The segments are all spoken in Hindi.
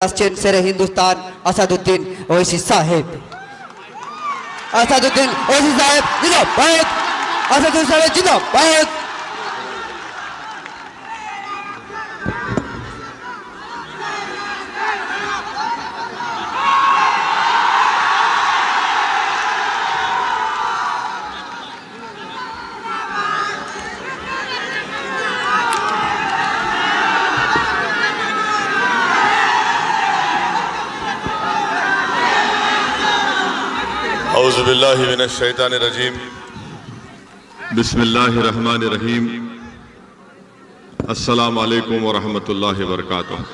चेन शेर हिंदुस्तान असदुद्दीन ओवैसी साहेब। असदुद्दीन ओवैसी साहेब जिंदाबाद। असदुद्दीन साहेब जिंदाबाद। औज़ुबिल्लाहि मिनश्शैतानिर्रजीम बिस्मिल्लाहिर्रहमानिर्रहीम अस्सलामु अलैकुम वरहमतुल्लाहि वबरकातुहू।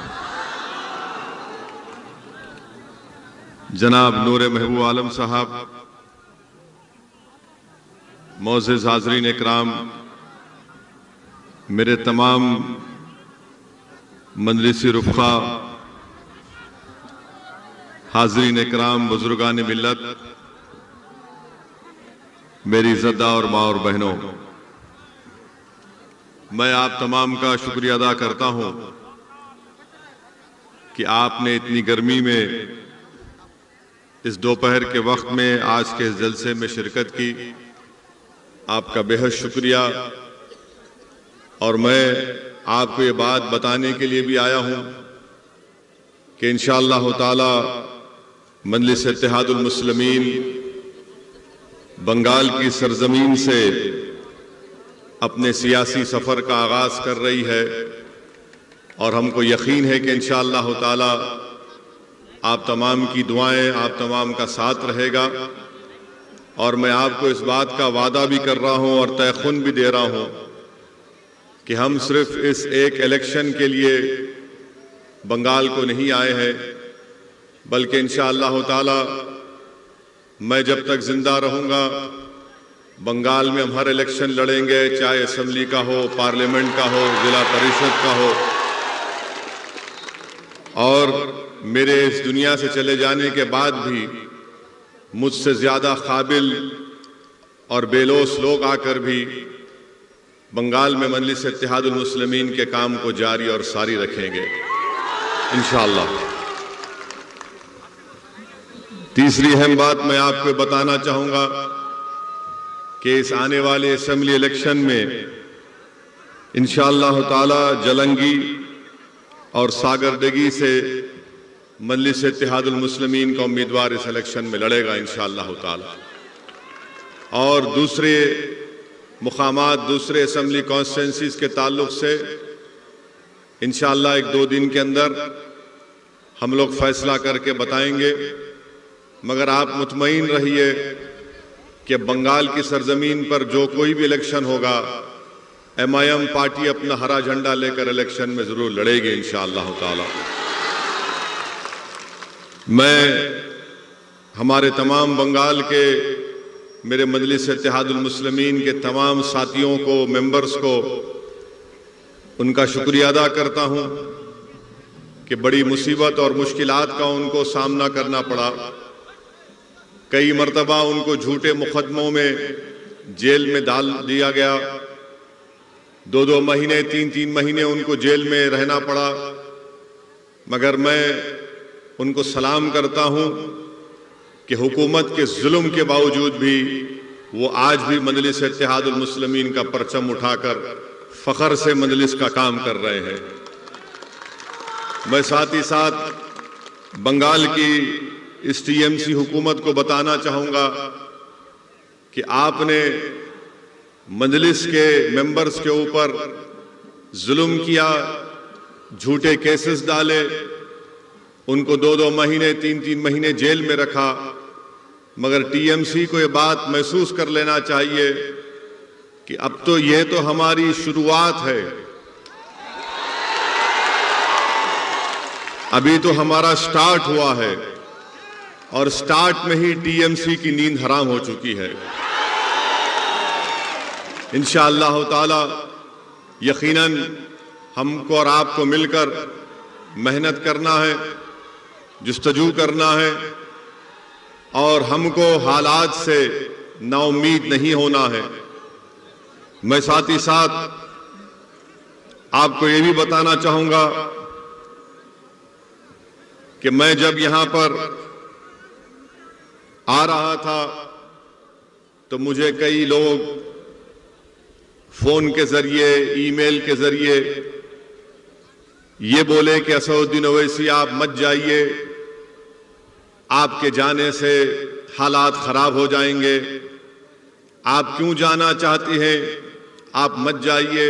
जनाब नूर महबूब आलम साहब, मोअज़्ज़िज़ हाज़रीन इकराम, मेरे तमाम मजलिसी रुफ़क़ा, हाज़रीन इकराम, बुज़ुर्गान मिल्लत, मेरी इज़्ज़तदार माँ और बहनों, मैं आप तमाम का शुक्रिया अदा करता हूँ कि आपने इतनी गर्मी में इस दोपहर के वक्त में आज के इस जलसे में शिरकत की। आपका बेहद शुक्रिया। और मैं आपको ये बात बताने के लिए भी आया हूँ कि इंशाअल्लाह ताला मजलिस इत्तेहादुल मुस्लिमीन बंगाल की सरजमीन से अपने सियासी सफ़र का आगाज़ कर रही है और हमको यकीन है कि इंशाअल्लाह ताला आप तमाम की दुआएं, आप तमाम का साथ रहेगा। और मैं आपको इस बात का वादा भी कर रहा हूं और तयखुन भी दे रहा हूं कि हम सिर्फ इस एक इलेक्शन के लिए बंगाल को नहीं आए हैं, बल्कि इंशाअल्लाह ताला मैं जब तक जिंदा रहूंगा बंगाल में हम हर इलेक्शन लड़ेंगे, चाहे असेंबली का हो, पार्लियामेंट का हो, जिला परिषद का हो। और मेरे इस दुनिया से चले जाने के बाद भी मुझसे ज्यादा काबिल और बेलोस लोग आकर भी बंगाल में मजलिस इत्तेहादुल मुस्लिमीन के काम को जारी और सारी रखेंगे इंशाअल्लाह। तीसरी अहम बात मैं आपको बताना चाहूंगा कि इस आने वाले असेंबली इलेक्शन में इंशाअल्लाह ताला जलंगी और सागरदगी से मजलिस इत्तेहादुल मुस्लिमीन का उम्मीदवार इस इलेक्शन में लड़ेगा इंशाअल्लाह ताला। और दूसरे मुकामात, दूसरे असेंबली कॉन्स्टिट्यूंसीज के ताल्लुक से इंशाअल्लाह 1-2 दिन के अंदर हम लोग फैसला करके बताएंगे। मगर आप मुतमईन रहिए कि बंगाल की सरजमीन पर जो कोई भी इलेक्शन होगा, MIM पार्टी अपना हरा झंडा लेकर इलेक्शन में जरूर लड़ेगी इंशाअल्लाह ताला। मैं हमारे तमाम बंगाल के मेरे मजलिस इत्तेहादुल मुस्लिमीन के तमाम साथियों को, मेंबर्स को उनका शुक्रिया अदा करता हूं कि बड़ी मुसीबत और मुश्किलात का उनको सामना करना पड़ा। कई मर्तबा उनको झूठे मुकदमों में जेल में डाल दिया गया, 2-2 महीने, 3-3 महीने उनको जेल में रहना पड़ा। मगर मैं उनको सलाम करता हूं कि हुकूमत के जुल्म के बावजूद भी वो आज भी मजलिस इत्तेहादुल मुस्लिमीन का परचम उठाकर फख्र से मजलिस का काम कर रहे हैं। मैं साथ ही साथ बंगाल की इस TMC हुकूमत को बताना चाहूंगा कि आपने मजलिस के मेंबर्स के ऊपर जुल्म किया, झूठे केसेस डाले, उनको 2-2 महीने, 3-3 महीने जेल में रखा। मगर TMC को ये बात महसूस कर लेना चाहिए कि अब तो ये तो हमारी शुरुआत है, अभी तो हमारा स्टार्ट हुआ है और स्टार्ट में ही TMC की नींद हराम हो चुकी है। इंशाअल्लाह ताला यकीनन हमको और आपको मिलकर मेहनत करना है, जुस्तजू करना है और हमको हालात से नाउम्मीद नहीं होना है। मैं साथ ही साथ आपको ये भी बताना चाहूंगा कि मैं जब यहां पर आ रहा था तो मुझे कई लोग फोन के जरिए, ईमेल के जरिए ये बोले कि असदुद्दीन ओवैसी आप मत जाइए, आपके जाने से हालात खराब हो जाएंगे, आप क्यों जाना चाहती हैं, आप मत जाइए।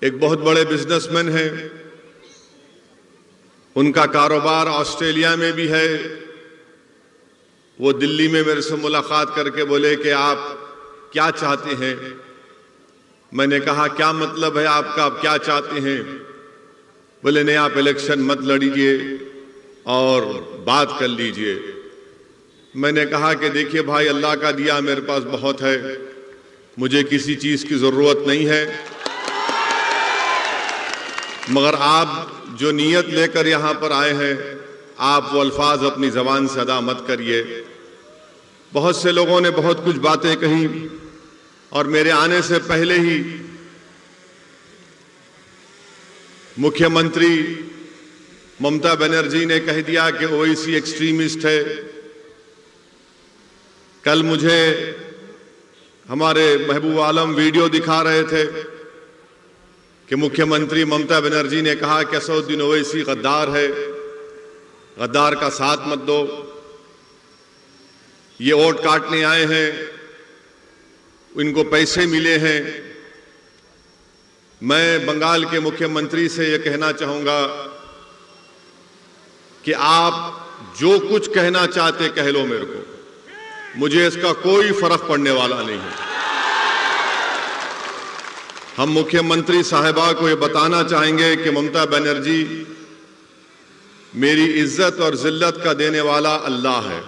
एक बहुत बड़े बिजनेसमैन हैं, उनका कारोबार ऑस्ट्रेलिया में भी है। वो दिल्ली में मेरे से मुलाकात करके बोले कि आप क्या चाहते हैं। मैंने कहा क्या मतलब है आपका, आप क्या चाहते हैं। बोले नहीं, आप इलेक्शन मत लड़ीजिए और बात कर लीजिए। मैंने कहा कि देखिए भाई, अल्लाह का दिया मेरे पास बहुत है, मुझे किसी चीज की जरूरत नहीं है, मगर आप जो नीयत लेकर यहां पर आए हैं, आप वो अल्फाज अपनी जबान से अदा मत करिए। बहुत से लोगों ने बहुत कुछ बातें कही और मेरे आने से पहले ही मुख्यमंत्री ममता बनर्जी ने कह दिया कि ओवैसी एक्सट्रीमिस्ट है। कल मुझे हमारे महबूब आलम वीडियो दिखा रहे थे कि मुख्यमंत्री ममता बनर्जी ने कहा कि असदुद्दीन ओवैसी गद्दार है, गद्दार का साथ मत दो, ये वोट काटने आए हैं, इनको पैसे मिले हैं। मैं बंगाल के मुख्यमंत्री से यह कहना चाहूंगा कि आप जो कुछ कहना चाहते कह लो मेरे को, मुझे इसका कोई फर्क पड़ने वाला नहीं है। हम मुख्यमंत्री साहिबा को यह बताना चाहेंगे कि ममता बनर्जी, मेरी इज्जत और जिल्लत का देने वाला अल्लाह है,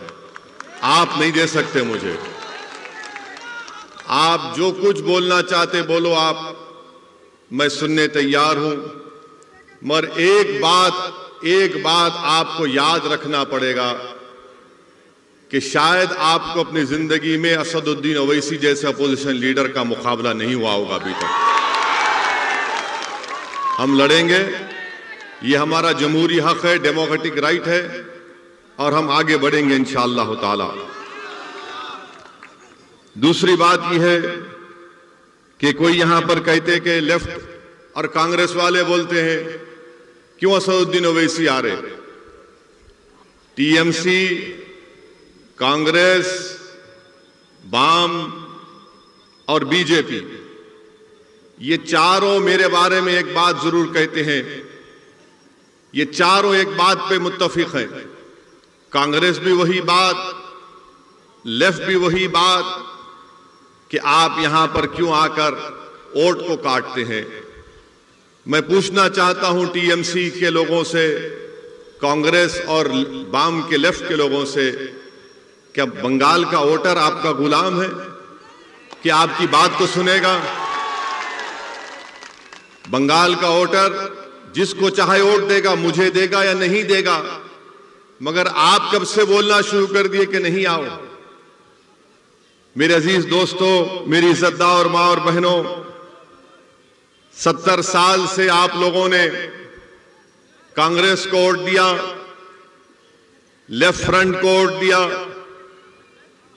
आप नहीं दे सकते मुझे। आप जो कुछ बोलना चाहते बोलो आप, मैं सुनने तैयार हूं, मगर एक बात आपको याद रखना पड़ेगा कि शायद आपको अपनी जिंदगी में असदुद्दीन ओवैसी जैसे अपोजिशन लीडर का मुकाबला नहीं हुआ होगा अभी तक। हम लड़ेंगे, ये हमारा जमहूरी हक है, डेमोक्रेटिक राइट है, और हम आगे बढ़ेंगे इंशाअल्लाह ताला। दूसरी बात यह है कि कोई यहां पर कहते कि लेफ्ट और कांग्रेस वाले बोलते हैं क्यों असदुद्दीन ओवैसी आ रहे। टीएमसी, कांग्रेस, वाम और बीजेपी, ये चारों मेरे बारे में एक बात जरूर कहते हैं, ये चारों एक बात पे मुत्तफिक हैं। कांग्रेस भी वही बात, लेफ्ट भी वही बात कि आप यहां पर क्यों आकर वोट को काटते हैं। मैं पूछना चाहता हूं टीएमसी के लोगों से, कांग्रेस और वाम के लेफ्ट के लोगों से, क्या बंगाल का वोटर आपका गुलाम है कि आपकी बात तो सुनेगा? बंगाल का वोटर जिसको चाहे वोट देगा, मुझे देगा या नहीं देगा, मगर आप कब से बोलना शुरू कर दिए कि नहीं आओ। मेरे अजीज दोस्तों, मेरी इज्जतदार मां और बहनों, 70 साल से आप लोगों ने कांग्रेस को वोट दिया, लेफ्ट फ्रंट को वोट दिया,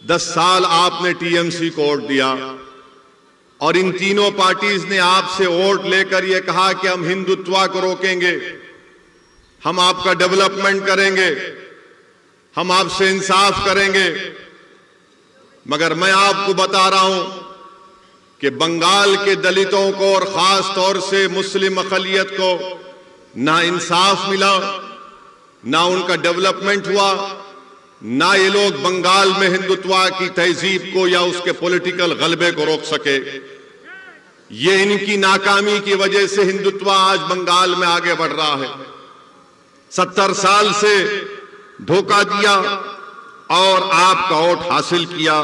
10 साल आपने टीएमसी को वोट दिया, और इन तीनों पार्टीज ने आपसे वोट लेकर यह कहा कि हम हिंदुत्व को रोकेंगे, हम आपका डेवलपमेंट करेंगे, हम आपसे इंसाफ करेंगे। मगर मैं आपको बता रहा हूं कि बंगाल के दलितों को और खास तौर से मुस्लिम अक़लियत को ना इंसाफ मिला, ना उनका डेवलपमेंट हुआ, ना ये लोग बंगाल में हिंदुत्व की तहजीब को या उसके पॉलिटिकल गलबे को रोक सके। ये इनकी नाकामी की वजह से हिंदुत्व आज बंगाल में आगे बढ़ रहा है। 70 साल से धोखा दिया और आपका वोट हासिल किया।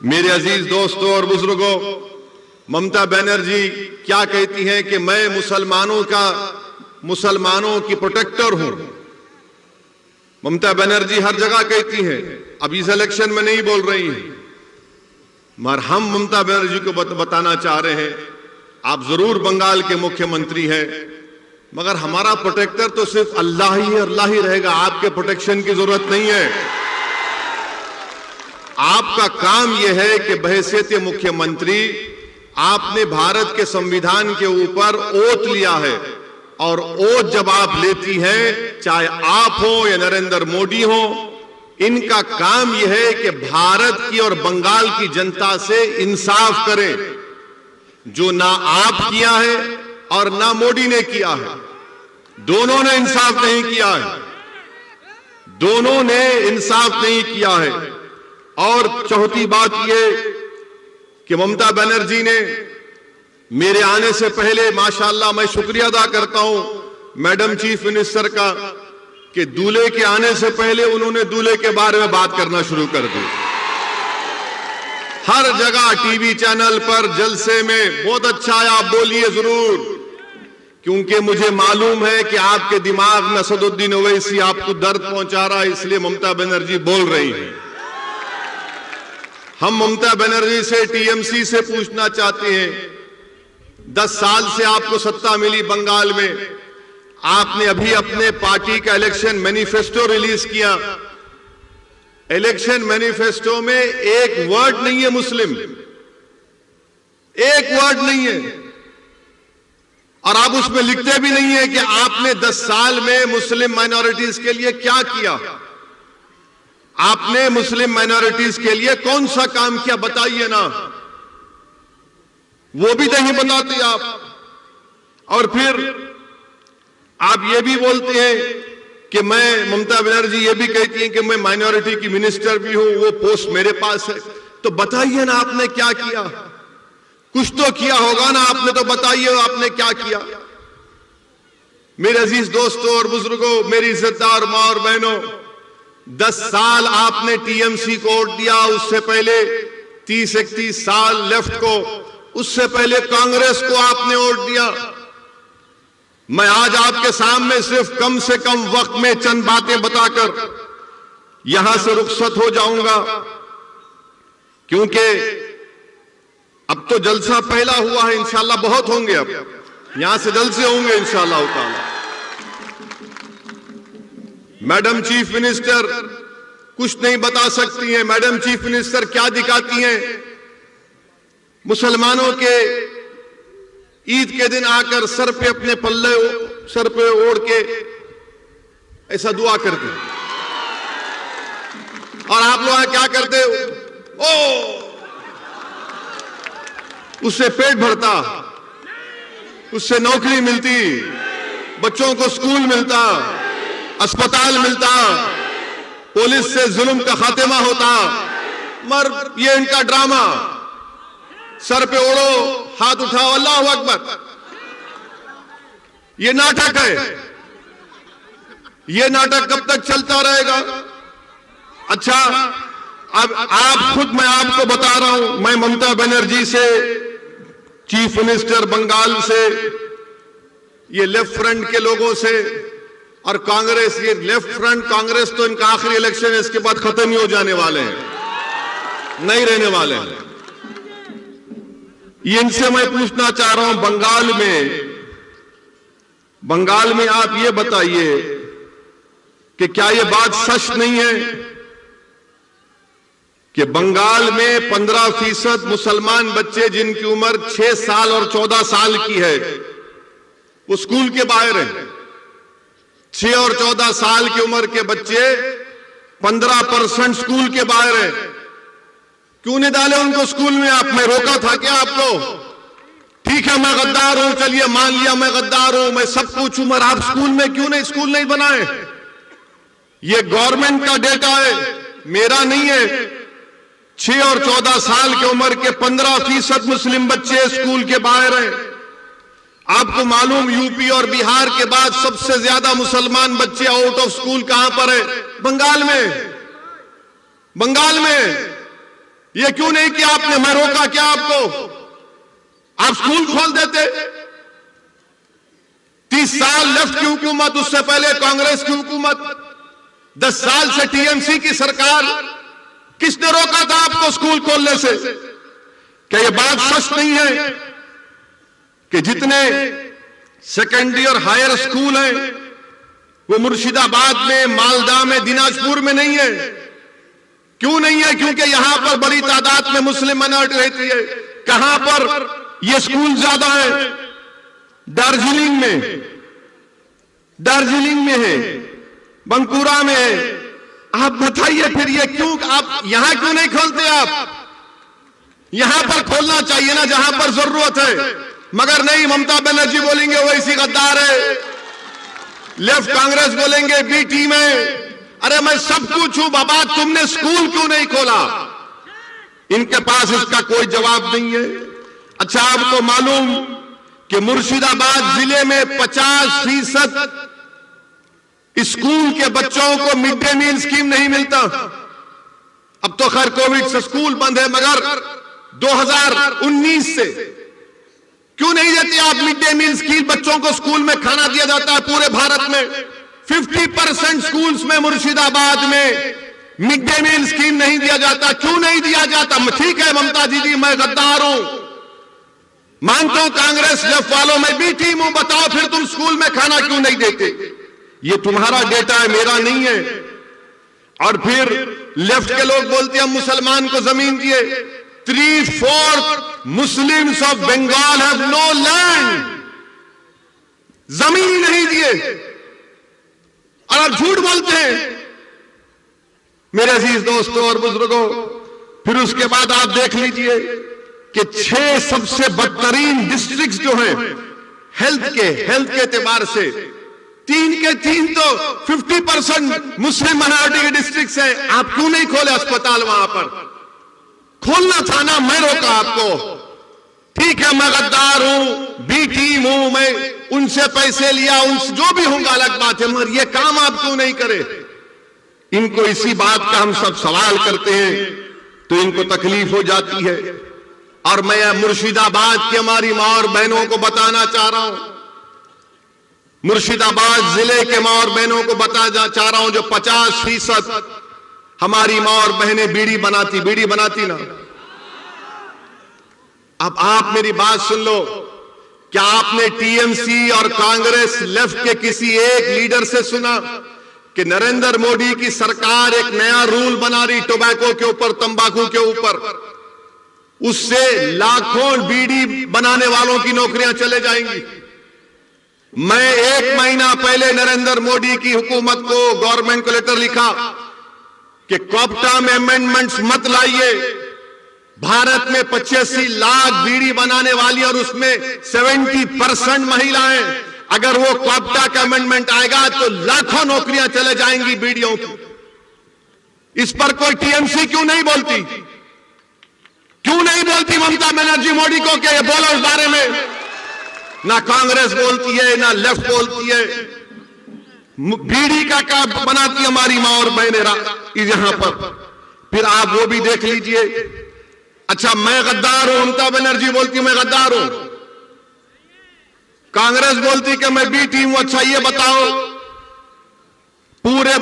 मेरे अजीज दोस्तों और बुजुर्गों, ममता बनर्जी क्या कहती हैं कि मैं मुसलमानों की प्रोटेक्टर हूं। ममता बनर्जी हर जगह कहती हैं, अब इस इलेक्शन में नहीं बोल रही हैं, मगर हम ममता बनर्जी को बताना चाह रहे हैं, आप जरूर बंगाल के मुख्यमंत्री हैं, मगर हमारा प्रोटेक्टर तो सिर्फ अल्लाह ही रहेगा। आपके प्रोटेक्शन की जरूरत नहीं है। आपका काम यह है कि बहैसियत मुख्यमंत्री आपने भारत के संविधान के ऊपर ओथ लिया है, और ओथ जब आप लेती हैं, चाहे आप हो या नरेंद्र मोदी हो, इनका काम यह है कि भारत की और बंगाल की जनता से इंसाफ करें, जो ना आप किया है और ना मोदी ने किया है। दोनों ने इंसाफ नहीं किया है, दोनों ने इंसाफ नहीं किया है। और चौथी बात यह कि ममता बनर्जी ने मेरे आने से पहले, माशाअल्लाह मैं शुक्रिया अदा करता हूं मैडम चीफ मिनिस्टर का, कि दूल्हे के आने से पहले उन्होंने दूल्हे के बारे में बात करना शुरू कर दी। हर जगह टीवी चैनल पर, जलसे में, बहुत अच्छा है, आप बोलिए जरूर, क्योंकि मुझे मालूम है कि आपके दिमाग में असदुद्दीन ओवैसी आपको दर्द पहुंचा रहा है, इसलिए ममता बनर्जी बोल रही है। हम ममता बनर्जी से, टीएमसी से पूछना चाहते हैं, 10 साल से आपको सत्ता मिली बंगाल में, आपने अभी अपने पार्टी का इलेक्शन मैनिफेस्टो रिलीज किया। इलेक्शन मैनिफेस्टो में एक वर्ड नहीं है मुस्लिम, एक वर्ड नहीं है, और आप उसमें लिखते भी नहीं है कि आपने 10 साल में मुस्लिम माइनॉरिटीज के लिए क्या किया। आपने मुस्लिम माइनॉरिटीज के लिए कौन सा काम किया, बताइए ना, वो भी नहीं बताते आप। और फिर आप ये भी बोलते हैं कि मैं, ममता बनर्जी ये भी कहती हैं कि मैं माइनॉरिटी की मिनिस्टर भी हूं, वो पोस्ट मेरे पास है। तो बताइए ना आपने क्या किया, कुछ तो किया होगा ना आपने, तो बताइए आपने क्या किया। मेरे अजीज दोस्तों और बुजुर्गों, मेरी इज्जतदार मां और बहनों, 10 साल आपने टीएमसी को वोट दिया, उससे पहले 30-31 साल लेफ्ट को, उससे पहले कांग्रेस को आपने वोट दिया। मैं आज आपके सामने सिर्फ कम से कम वक्त में चंद बातें बताकर यहां से रुखसत हो जाऊंगा, क्योंकि अब तो जलसा पहला हुआ है, इंशाल्लाह बहुत होंगे, अब यहां से जलसे होंगे इंशाल्लाह ताला। मैडम चीफ मिनिस्टर कुछ नहीं बता सकती हैं। मैडम चीफ मिनिस्टर क्या दिखाती हैं? मुसलमानों के ईद के दिन आकर सर पे अपने पल्ले सर पे ओढ़ के ऐसा दुआ करते, और आप लोग क्या करते हो? उससे पेट भरता, उससे नौकरी मिलती, बच्चों को स्कूल मिलता, अस्पताल मिलता, पुलिस से जुल्म का खात्मा होता। मगर ये इनका ड्रामा, सर पे ओढ़ो, हाथ उठाओ, अल्लाहू अकबर, ये नाटक है। ये नाटक कब तक चलता रहेगा? अच्छा, अब आप खुद, मैं आपको बता रहा हूं, मैं ममता बनर्जी से, चीफ मिनिस्टर बंगाल से, ये लेफ्ट फ्रंट के लोगों से, और कांग्रेस, ये लेफ्ट फ्रंट कांग्रेस तो इनका आखिरी इलेक्शन है, इसके बाद खत्म ही हो जाने वाले हैं, नहीं रहने वाले हैं। इनसे मैं पूछना चाह रहा हूं, बंगाल में आप ये बताइए कि क्या ये बात सच नहीं है कि बंगाल में 15% मुसलमान बच्चे जिनकी उम्र 6 साल और 14 साल की है, वो स्कूल के बाहर हैं। 6 और 14 साल की उम्र के बच्चे 15% स्कूल के बाहर हैं। क्यों नहीं डाले उनको स्कूल में? आप, मैं रोका था क्या आपको? ठीक है, मैं गद्दार हूं, चलिए मान लिया मैं गद्दार हूं, मैं सब कुछ हूं, मगर आप स्कूल में क्यों नहीं, स्कूल नहीं बनाए? ये गवर्नमेंट का डेटा है, मेरा नहीं है। 6 और 14 साल की उम्र के 15% मुस्लिम बच्चे स्कूल के बाहर हैं। आपको मालूम, यूपी और बिहार के बाद सबसे ज्यादा मुसलमान बच्चे आउट ऑफ स्कूल कहां पर है? बंगाल में। बंगाल में ये क्यों नहीं किया आपने? मैं रोका क्या आपको? आप स्कूल खोल देते। 30 साल लेफ्ट की हुकूमत, उससे पहले कांग्रेस की हुकूमत, 10 साल से टीएमसी की सरकार, किसने रोका था आपको स्कूल खोलने से? क्या यह बात सच नहीं है कि जितने सेकेंडरी और हायर स्कूल है वो मुर्शिदाबाद में, मालदा में, दिनाजपुर में नहीं है। क्यों नहीं है? क्योंकि यहां पर बड़ी तादाद में मुस्लिम माइनॉरिटी रहती है। कहां पर ये स्कूल ज्यादा है? दार्जिलिंग में है, बंकुरा में है। आप बताइए फिर ये क्यों, आप यहां क्यों नहीं खोलते? आप यहां पर खोलना चाहिए ना जहां पर जरूरत है। मगर नहीं, ममता बनर्जी बोलेंगे वो ऐसी गद्दार है, लेफ्ट कांग्रेस बोलेंगे बी टीम है। अरे मैं सब कुछ हूं बाबा, तुमने स्कूल क्यों नहीं खोला? इनके पास इसका कोई जवाब नहीं है। अच्छा, आपको मालूम कि मुर्शिदाबाद जिले में 50% स्कूल के बच्चों को मिड डे मील स्कीम नहीं मिलता। अब तो खैर कोविड से स्कूल बंद है, मगर 2019 से क्यों नहीं देते आप मिड डे मील स्कीम? बच्चों को स्कूल में खाना दिया जाता है पूरे भारत में। 50% स्कूल्स में मुर्शिदाबाद में मिड डे मील स्कीम नहीं दिया जाता। क्यों नहीं दिया जाता? ठीक है ममता दीदी, मैं गद्दार हूं, मानता हूं कांग्रेस लेफ्ट वालों में भी टीम हूं। बताओ फिर तुम स्कूल में खाना क्यों नहीं देते? ये तुम्हारा डेटा है, मेरा नहीं है। और फिर लेफ्ट के लोग बोलते हैं हम मुसलमान को जमीन दिए। 3/4 Muslims of Bengal have no land, जमीन नहीं दिए और आप झूठ बोलते हैं मेरे अजीज दोस्तों और बुजुर्गों। फिर उसके बाद आप देख लीजिए कि 6 सबसे बदतरीन डिस्ट्रिक्ट्स जो हैं हेल्थ के एतबार से, 3 के 3 तो 50% मुस्लिम माइनॉरिटी के डिस्ट्रिक्ट है। आप क्यों नहीं खोले अस्पताल? वहां पर खोलना था ना, मैं रोका आपको। ठीक है, मैं गद्दार हूं, बी टीम हूं, मैं उनसे पैसे लिया, उनसे जो भी होगा अलग बात है, मगर ये काम आप क्यों नहीं करे? इनको इसी बात का हम सब सवाल करते हैं तो इनको तकलीफ हो जाती है। और मैं मुर्शिदाबाद की हमारी मां और बहनों को बताना चाह रहा हूं, मुर्शिदाबाद जिले के मां और बहनों को बताना चाह रहा हूं, जो 50% हमारी मां और बहनें बीड़ी बनाती ना। अब आप मेरी बात सुन लो। क्या आपने टीएमसी और कांग्रेस लेफ्ट के किसी एक लीडर से सुना कि नरेंद्र मोदी की सरकार एक नया रूल बना रही टोबैको के ऊपर, तंबाकू के ऊपर, उससे लाखों बीड़ी बनाने वालों की नौकरियां चले जाएंगी? मैं 1 महीना पहले नरेंद्र मोदी की हुकूमत को, गवर्नमेंट को लेटर लिखा कि कोप्टा में अमेंडमेंट्स मत लाइए। भारत में 85 लाख बीड़ी बनाने वाली और उसमें 70% महिलाएं। अगर वो कोप्टा का अमेंडमेंट आएगा तो लाखों नौकरियां चले जाएंगी बीड़ियों की। इस पर कोई टीएमसी क्यों नहीं बोलती? क्यों नहीं बोलती ममता बनर्जी मोदी को कि ये बोलो इस बारे में? ना कांग्रेस बोलती है, ना लेफ्ट बोलती है। बीड़ी का क्या बनाती हमारी मां और बहनें यहां पर। फिर आप वो भी देख लीजिए। अच्छा, मैं गद्दार हूं, ममता बनर्जी बोलती मैं गद्दार हूं, कांग्रेस बोलती कि मैं बी टीम हूं। अच्छा ये बताओ, पूरे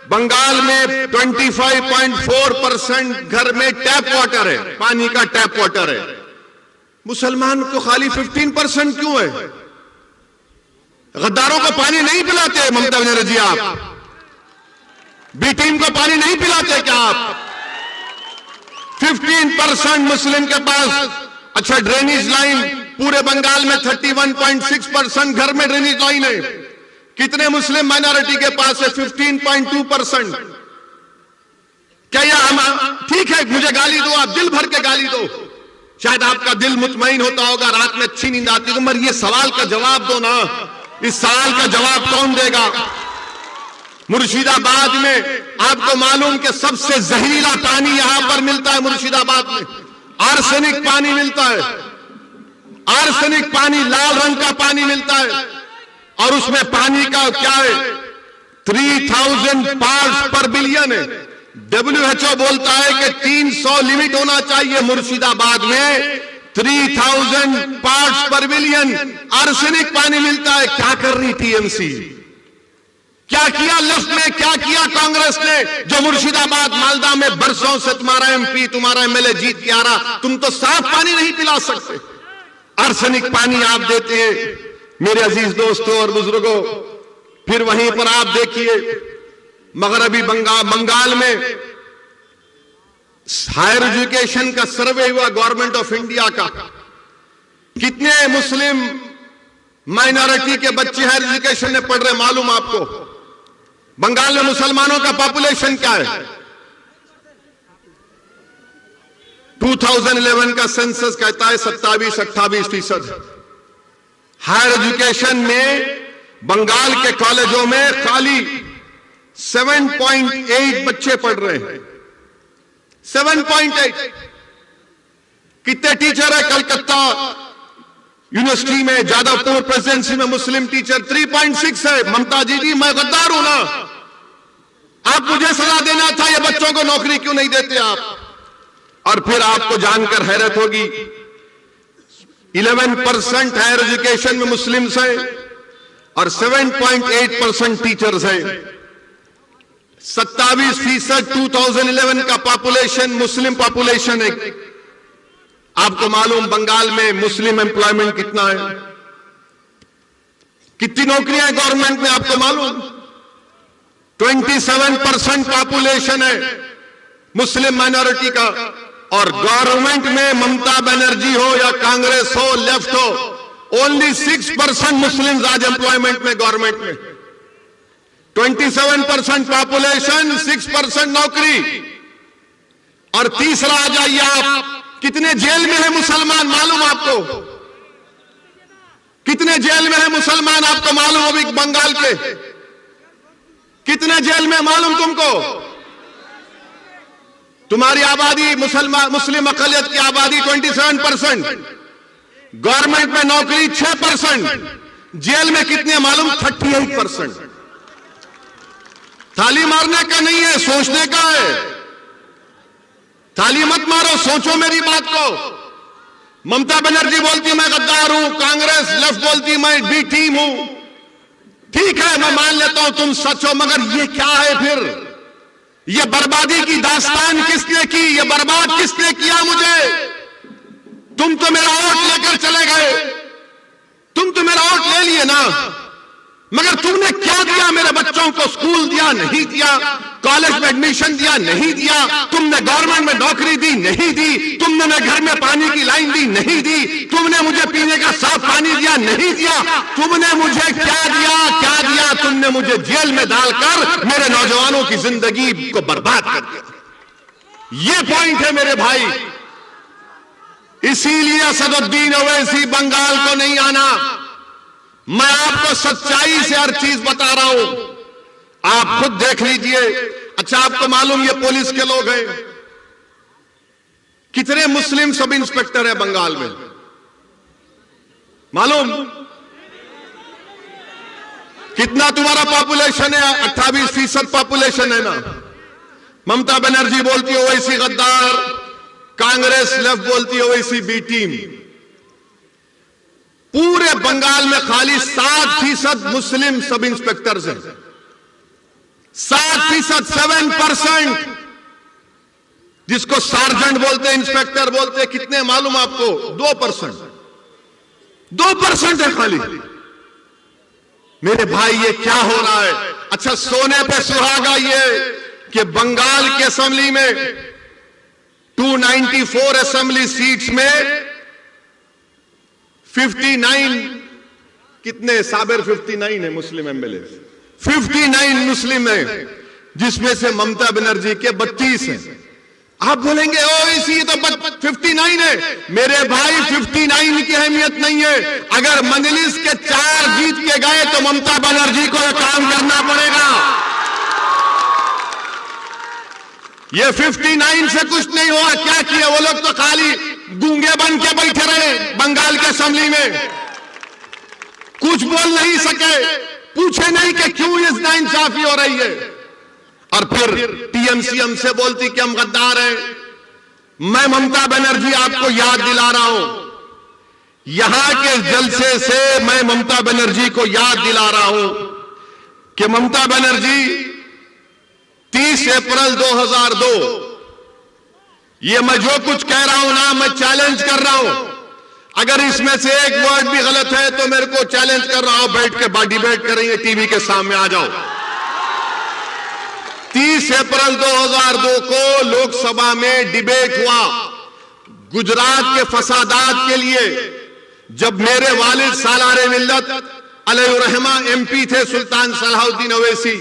बंगाल में 25.4% घर में टैप वाटर है, पानी का टैप वाटर है। मुसलमान को खाली 15% क्यों है? गद्दारों को पानी नहीं पिलाते ममता बनर्जी? आप बी टीम को पानी नहीं पिलाते क्या आप? 15% मुस्लिम के पास। अच्छा, ड्रेनेज लाइन पूरे बंगाल में 31.6% घर में ड्रेनेज लाइन है। कितने मुस्लिम माइनॉरिटी के पास है? 15.2%। क्या यह ठीक है? मुझे गाली दो, आप दिल भर के गाली दो, शायद आपका दिल मुतमईन होता होगा, रात में अच्छी नींद आती है, मगर ये सवाल का जवाब दो ना। इस सवाल का जवाब कौन देगा? मुर्शिदाबाद में आपको मालूम कि सबसे जहरीला पानी यहां पर मिलता है। मुर्शिदाबाद में आर्सेनिक पानी मिलता है, आर्सेनिक पानी, लाल रंग का पानी मिलता है। और उसमें पानी का क्या है? 3000 पार्ट्स पर बिलियन है। WHO बोलता है कि 300 लिमिट होना चाहिए। मुर्शिदाबाद में 3000 पार्ट्स पर बिलियन आर्सेनिक पानी मिलता है। क्या कर रही टीएमसी? क्या किया लेफ्ट ने? क्या किया कांग्रेस ने? जो मुर्शिदाबाद, मालदा में बरसों से तुम्हारा एमपी, तुम्हारा एमएलए जीत के आ रहा, तुम तो साफ पानी नहीं पिला सकते, आर्सेनिक पानी आप देते हैं। मेरे अजीज दोस्तों और बुजुर्गों, फिर वहीं पर आप देखिए मगरबी बंगाल में हायर एजुकेशन का सर्वे हुआ गवर्नमेंट ऑफ इंडिया का। कितने मुस्लिम माइनॉरिटी के बच्चे हायर एजुकेशन में पढ़ रहे मालूम आपको? बंगाल में मुसलमानों का पॉपुलेशन क्या है? 2011 का सेंसस कहता है 27-28%। हायर एजुकेशन में बंगाल के कॉलेजों में खाली 7.8 बच्चे पढ़ रहे हैं। 7.8। कितने टीचर है कलकत्ता यूनिवर्सिटी में, जादवपुर प्रेसिडेंसी में मुस्लिम टीचर 3.6 है। ममता जी, मैं गद्दार हूं ना? आप मुझे सलाह देना था, ये बच्चों को नौकरी क्यों नहीं देते आप? और फिर आपको जानकर हैरत होगी 11% हायर एजुकेशन में मुस्लिम्स हैं और 7.8% टीचर्स हैं। 27% 2011 का पॉपुलेशन मुस्लिम पॉपुलेशन है। आपको मालूम बंगाल में मुस्लिम एम्प्लॉयमेंट कितना है? कितनी नौकरियां हैं गवर्नमेंट में आपको मालूम? 27% पॉपुलेशन है मुस्लिम माइनॉरिटी का। और गवर्नमेंट में ममता बनर्जी हो या कांग्रेस हो, लेफ्ट हो, ओनली 6% मुस्लिम आज एम्प्लॉयमेंट में गवर्नमेंट में। 27% पॉपुलेशन, 6% नौकरी। और तीसरा आ जाइए आप, कितने जेल में है मुसलमान मालूम आपको? कितने जेल में है मुसलमान आपको मालूम? अभी बंगाल के कितने जेल में मालूम तुमको? तुम्हारी आबादी मुस्लिम अकलियत की आबादी 27%, गवर्नमेंट में नौकरी 6%, जेल में कितने मालूम? 38%। ताली मारने का नहीं है, सोचने का है। ताली मत मारो, सोचो मेरी बात को। ममता बनर्जी बोलती मैं गद्दार हूं, कांग्रेस लेफ्ट बोलती मैं बी टीम हूं। ठीक है, मैं मान लेता हूं तुम सच हो, मगर ये क्या है फिर? ये बर्बादी की दास्तान किसने की? ये बर्बाद किसने किया मुझे? तुम तो मेरा वोट लेकर चले गए, तुम तो मेरा वोट ले लिए ना, मगर तुमने क्या दिया मेरे बच्चों को? स्कूल दिया नहीं दिया, कॉलेज में एडमिशन दिया नहीं दिया, तुमने गवर्नमेंट में नौकरी दी नहीं दी, तुमने मेरे घर में पानी की लाइन दी नहीं दी, तुमने मुझे पीने का साफ पानी दिया नहीं दिया, तुमने मुझे क्या दिया? क्या दिया? तुमने मुझे जेल में डालकर मेरे नौजवानों की जिंदगी को बर्बाद कर दिया। ये पॉइंट है मेरे भाई। इसीलिए असदुद्दीन ओवैसी बंगाल को नहीं आना। मैं आपको सच्चाई से हर चीज बता रहा हूं, आप खुद देख लीजिए। अच्छा, आपको मालूम ये पुलिस के लोग हैं? कितने मुस्लिम सब इंस्पेक्टर है बंगाल में मालूम? कितना तुम्हारा पॉपुलेशन है? 28% पॉपुलेशन है ना। ममता बनर्जी बोलती है ओवैसी गद्दार, कांग्रेस लेफ्ट बोलती है ओवैसी बी टीम। पूरे बंगाल में खाली 7% मुस्लिम सब इंस्पेक्टर्स हैं। 7%, 7%, जिसको सार्जेंट बोलते हैं, इंस्पेक्टर बोलते हैं। कितने मालूम आपको? 2%। 2% है खाली। मेरे भाई ये क्या हो रहा है? अच्छा, सोने पे सुहागा ये कि बंगाल के असेंबली में 294 असेंबली सीट्स में 59 कितने साबिर 59 है मुस्लिम एमएलए, 59 मुस्लिम है, जिसमें से ममता बनर्जी के 32 हैं। आप बोलेंगे ओ इसी तो 59 है। मेरे भाई 59 की अहमियत नहीं है। अगर मजलिस के 4 जीत के गए तो ममता बनर्जी को यह काम करना पड़ेगा। ये 59 से कुछ नहीं हुआ। क्या किया वो लोग? तो खाली गूंगे बन के बैठे रहे बंगाल के असेंबली में, कुछ बोल नहीं सके, पूछे नहीं कि क्यों इस नाइंसाफी हो रही है। और फिर टीएमसी हमसे बोलती कि हम गद्दार हैं। मैं ममता बनर्जी आपको याद दिला रहा हूं, यहां के जलसे से मैं ममता बनर्जी को याद दिला रहा हूं कि ममता बनर्जी 30 अप्रैल 2002, ये मैं जो कुछ कह रहा हूं ना, मैं चैलेंज कर रहा हूं। अगर इसमें से एक वर्ड भी गलत है तो मेरे को चैलेंज कर रहा हूं, बैठ के डिबेट करेंगे टीवी के सामने, आ जाओ। 30 अप्रैल 2002 को लोकसभा में डिबेट हुआ गुजरात के फसादात के लिए, जब मेरे वालिद सालारे मिल्लत अलैहिर्रहमा एमपी थे सुल्तान सलाहुद्दीन अवैसी।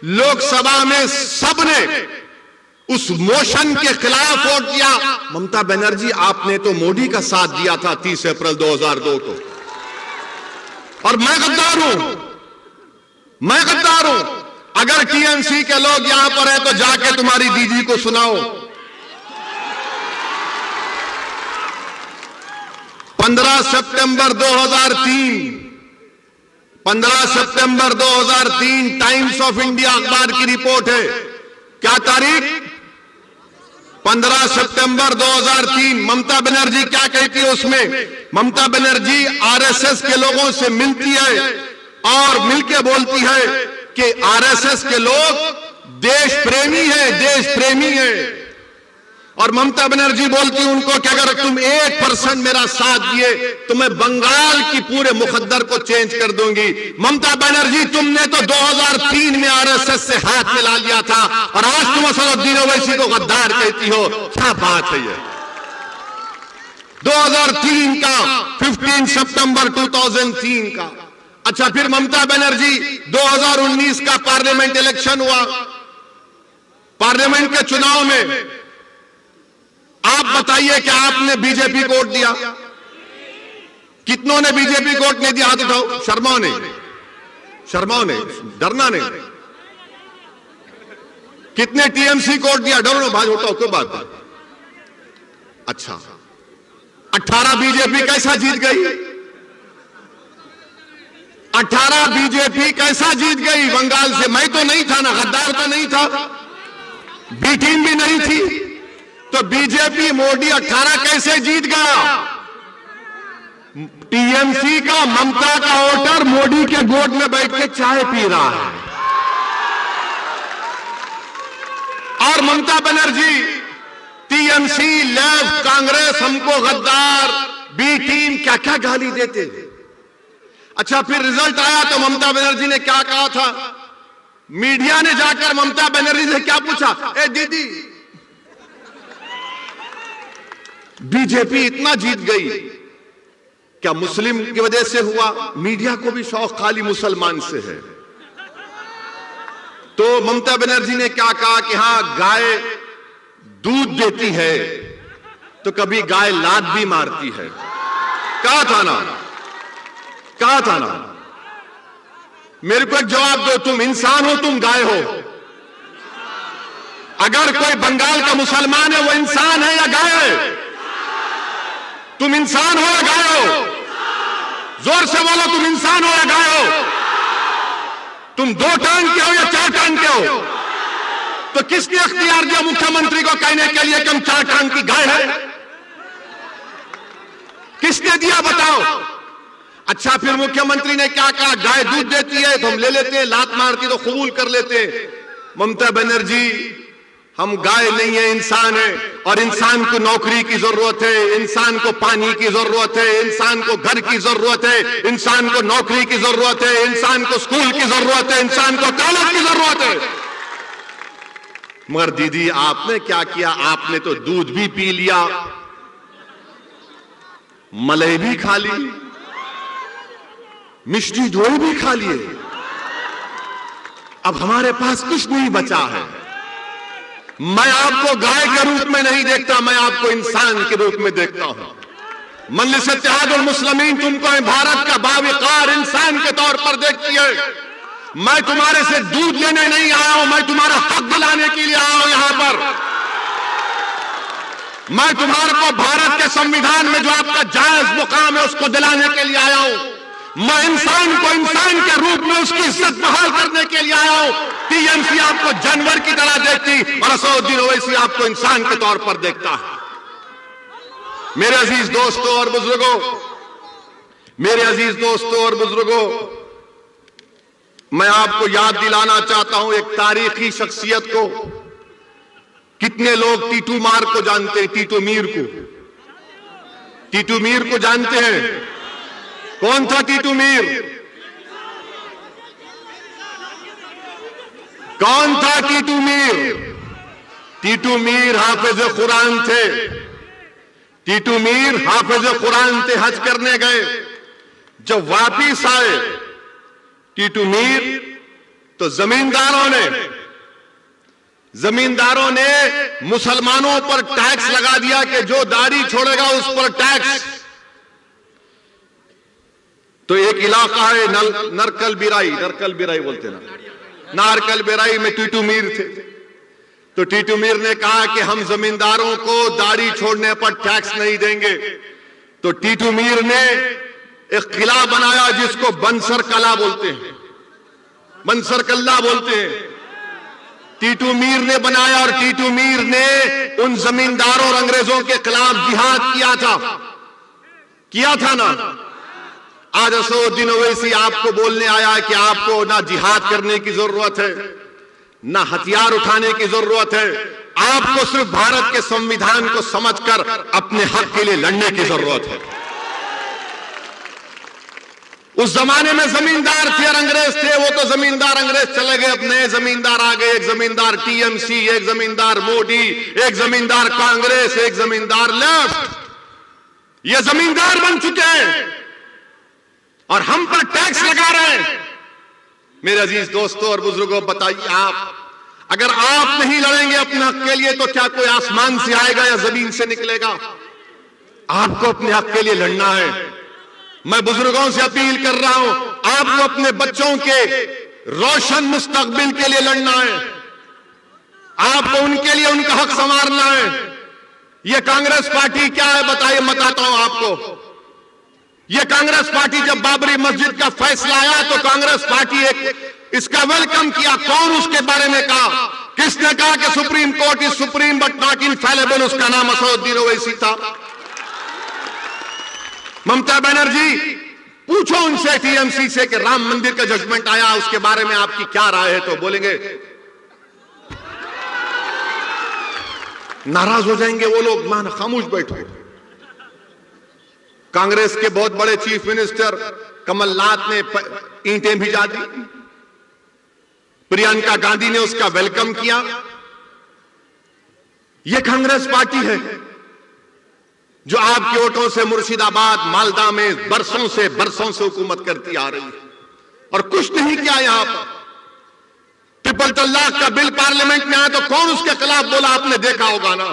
लोकसभा में सबने उस मोशन के खिलाफ वोट किया। ममता बनर्जी, आपने तो मोदी का साथ दिया था 30 अप्रैल 2002 को, और मैं गद्दार हूं, मैं गद्दार हूं। अगर टीएमसी के लोग यहां पर हैं तो जाके तुम्हारी दीदी को सुनाओ। 15 सितंबर 2003 टाइम्स ऑफ इंडिया अखबार की रिपोर्ट है। क्या तारीख? 15 सितंबर 2003। ममता बनर्जी क्या कहती है उसमें? ममता बनर्जी आरएसएस के लोगों से मिलती है और मिलके बोलती है कि आरएसएस के लोग देश प्रेमी हैं, देश प्रेमी हैं। और ममता बनर्जी बोलती है उनको कि अगर तुम 1% मेरा साथ दिए तो मैं बंगाल की पूरे मुकद्दर को चेंज कर दूंगी। ममता बनर्जी, तुमने तो 2003 में आरएसएस से हाथ मिला लिया था और आज तुम असदुद्दीन ओवैसी को गद्दार कहती हो। क्या बात है ये? 2003 का 15 सितंबर 2003 का। अच्छा, फिर ममता बनर्जी 2019 का पार्लियामेंट इलेक्शन हुआ। पार्लियामेंट के चुनाव में आप बताइए कि आपने बीजेपी को वोट दिया? कितनों ने बीजेपी को वोट नहीं दिया? हाथ उठाओ। शर्माओ ने, डरना नहीं। कितने टीएमसी को वोट दिया? डरो ना, भाई उठाओ, कोई बात नहीं। अच्छा, 18 बीजेपी कैसा जीत गई? 18 बीजेपी कैसा जीत गई बंगाल से? मैं तो नहीं था ना, गद्दार तो नहीं था, बी टीम भी नहीं थी, तो बीजेपी मोदी 18 कैसे जीत गया? टीएमसी का ममता का वोटर मोदी के गोद में बैठ के चाय पी रहा है। और ममता बनर्जी, टीएमसी, लेफ्ट, कांग्रेस हमको गद्दार, बी टीम, क्या क्या गाली देते थे। अच्छा, फिर रिजल्ट आया तो ममता बनर्जी ने क्या कहा था? मीडिया ने जाकर ममता बनर्जी से क्या पूछा? ए दीदी, बीजेपी इतना जीत गई, क्या मुस्लिम की वजह से हुआ? मीडिया को भी शौक खाली मुसलमान से है। तो ममता बनर्जी ने क्या कहा कि हां, गाय दूध देती है तो कभी गाय लात भी मारती है। कहा था ना, कहा था ना। मेरे को एक जवाब दो, तुम इंसान हो, तुम गाय हो? अगर कोई बंगाल का मुसलमान है, वो इंसान है या गाय है? तुम इंसान हो या गाय हो? जोर से बोलो, तुम इंसान हो या गाय हो? तुम 2 टांग के हो या 4 टांग के हो? तो किसने अख्तियार दिया मुख्यमंत्री को कहने के लिए कि हम 4 टांग की गाय है? किसने दिया, बताओ। अच्छा, फिर मुख्यमंत्री ने क्या कहा? गाय दूध देती है तो हम ले लेते हैं, लात मारती तो कबूल कर लेते हैं। ममता बनर्जी, हम गाय नहीं है, इंसान है, और इंसान को नौकरी की जरूरत है, इंसान को पानी की जरूरत है, इंसान को घर की जरूरत है, इंसान को नौकरी की जरूरत है, इंसान को स्कूल की जरूरत है, इंसान को कॉलेज की जरूरत है। मगर दीदी, आपने क्या किया? आपने तो दूध भी पी लिया, मलाई भी खा ली, मिष्टी दोई भी खा लिए। अब हमारे पास कुछ नहीं बचा है। मैं आपको गाय के रूप में नहीं देखता, मैं आपको इंसान के रूप में देखता हूं। मजलिस इत्तेहादुल मुस्लिमीन तुमको भारत का बावकार इंसान के तौर पर देखती है। मैं तुम्हारे से दूध लेने नहीं आया हूं, मैं तुम्हारा हक दिलाने के लिए आया हूं यहां पर। मैं तुम्हारे को भारत के संविधान में जो आपका जायज मुकाम है उसको दिलाने के लिए आया हूं। मैं इंसान को इंसान के रूप में उसकी इज्जत बहाल करने के लिए आया हूं। टीएमसी आपको जानवर की तरह देखती और असदुद्दीन ओवैसी आपको इंसान के तौर पर देखता है। मेरे अजीज दोस्तों और बुजुर्गों, मेरे अजीज दोस्तों और बुजुर्गों, मैं आपको याद दिलाना चाहता हूं एक तारीखी शख्सियत को। कितने लोग टीटू मार को जानते हैं, टीटू मीर को? टीटू मीर को जानते हैं? कौन था टीटू मीर? कौन था टीटू मीर? टीटू मीर हाफिज कुरान थे। टीटू मीर हाफिज कुरान थे, हज करने गए। जब वापिस आए टीटू मीर, तो जमींदारों ने मुसलमानों पर टैक्स लगा दिया कि जो दाढ़ी छोड़ेगा उस पर टैक्स। तो एक इलाका है नरकल बिराई बोलते ना, नारकल बिराई में टीटू मीर थे। तो टीटू मीर ने कहा कि हम जमींदारों को दाढ़ी छोड़ने पर टैक्स नहीं देंगे। तो टीटू मीर ने एक किला बनाया जिसको बंसर कला बोलते हैं, बंसर कल्ला बोलते हैं। टीटू मीर ने बनाया और टीटू मीर ने उन जमींदारों और अंग्रेजों के खिलाफ जिहाद किया था ना। आज असदुद्दीन ओवैसी आपको बोलने आया है कि आपको ना जिहाद करने की जरूरत है, ना हथियार उठाने की जरूरत है, आपको सिर्फ भारत के संविधान को समझकर अपने हक के लिए लड़ने की जरूरत है। उस जमाने में जमींदार थे और अंग्रेज थे, वो तो जमींदार अंग्रेज चले गए, अब नए जमींदार आ गए। एक जमींदार टीएमसी, एक जमींदार मोदी, एक जमींदार कांग्रेस, एक जमींदार लेफ्ट। ये जमींदार बन चुके हैं और हम पर टैक्स लगा रहे हैं। मेरे अजीज दोस्तों और बुजुर्गों, बताइए आप, अगर आप नहीं लड़ेंगे अपने हक के लिए तो क्या कोई आसमान से आएगा या जमीन से निकलेगा? आपको अपने हक के लिए लड़ना है। मैं बुजुर्गों से अपील कर रहा हूं, आपको अपने बच्चों के रोशन मुस्तकबिल के लिए लड़ना है। आपको उनके लिए उनका हक संवारना है। यह कांग्रेस पार्टी क्या है बताइए, बताता हूं आपको। यह कांग्रेस पार्टी जब बाबरी मस्जिद का फैसला आया तो कांग्रेस पार्टी इसका वेलकम किया। कौन उसके बारे में कहा? किसने कहा कि supreme court is supreme but not infallible? उसका नाम असदुद्दीन ओवैसी था। ममता बनर्जी, पूछो उनसे टीएमसी से कि राम मंदिर का जजमेंट आया, उसके बारे में आपकी क्या राय है? तो बोलेंगे, नाराज हो जाएंगे वो लोग, मान खामोश बैठो। कांग्रेस के बहुत बड़े चीफ मिनिस्टर कमलनाथ ने ईंटें भिजा दी, प्रियंका गांधी ने उसका वेलकम किया। यह कांग्रेस पार्टी है जो आपके वोटों से मुर्शिदाबाद, मालदा में बरसों से हुकूमत करती आ रही है और कुछ नहीं किया। यहां पर ट्रिपल तलाक का बिल पार्लियामेंट में आया तो कौन उसके खिलाफ बोला? आपने देखा होगा ना,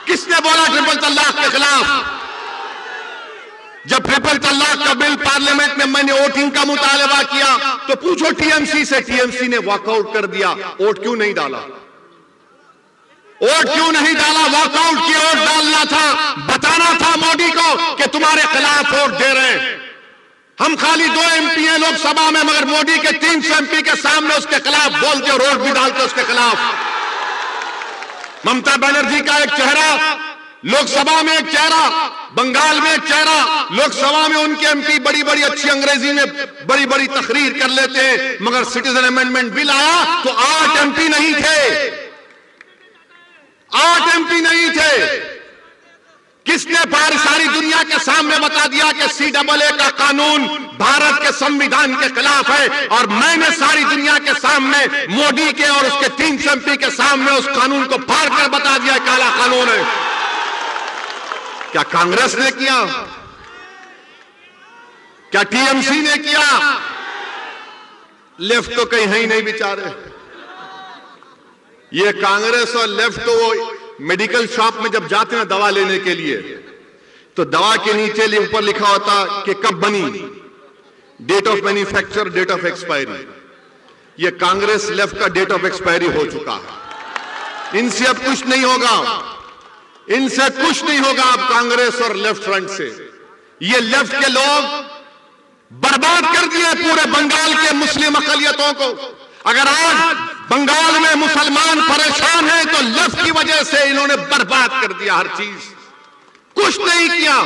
किसने बोला ट्रिपल तलाक के खिलाफ? जब ट्रिपल तलाक का बिल पार्लियामेंट में मैंने वोटिंग का मुतालबा किया तो पूछो टीएमसी से, टीएमसी ने वॉकआउट कर दिया। वोट क्यों नहीं डाला? वोट क्यों नहीं डाला? वॉकआउट किया। वोट डालना था, बताना था मोदी को कि तुम्हारे खिलाफ वोट दे रहे हैं। हम खाली 2 एमपी हैं लोकसभा में, मगर मोदी के 300 एमपी के सामने उसके खिलाफ बोलते और वोट भी डालते उसके खिलाफ। ममता बनर्जी का एक चेहरा लोकसभा में, एक चेहरा बंगाल में, एक चेहरा लोकसभा में। उनके एमपी बड़ी बड़ी अच्छी अंग्रेजी में बड़ी बड़ी तकरीर कर लेते हैं, मगर सिटीजन अमेंडमेंट बिल आया तो 8 एमपी नहीं थे, 8 एमपी नहीं थे। किसने सारी दुनिया के सामने बता दिया कि CAA का कानून भारत के संविधान के खिलाफ है? और मैंने सारी दुनिया के सामने मोदी के और उसके 300 एमपी के सामने उस कानून को फाड़ कर बता दिया काला कानून है। क्या कांग्रेस ने किया? क्या टीएमसी ने किया? लेफ्ट तो कहीं है ही नहीं बेचारे। ये कांग्रेस और लेफ्ट तो वो मेडिकल शॉप में जब जाते हैं दवा लेने के लिए तो दवा के नीचे ऊपर लिखा होता कि कब बनी, date of manufacture, date of expiry. ये कांग्रेस लेफ्ट का डेट ऑफ एक्सपायरी हो चुका है। इनसे अब कुछ नहीं होगा, इनसे कुछ नहीं होगा अब कांग्रेस और लेफ्ट फ्रंट से। ये लेफ्ट के लोग बर्बाद कर दिए पूरे बंगाल के मुस्लिम अकलियतों को। अगर आज बंगाल में मुसलमान परेशान हैं तो लेफ्ट की वजह से इन्होंने बर्बाद कर दिया हर चीज। कुछ नहीं किया,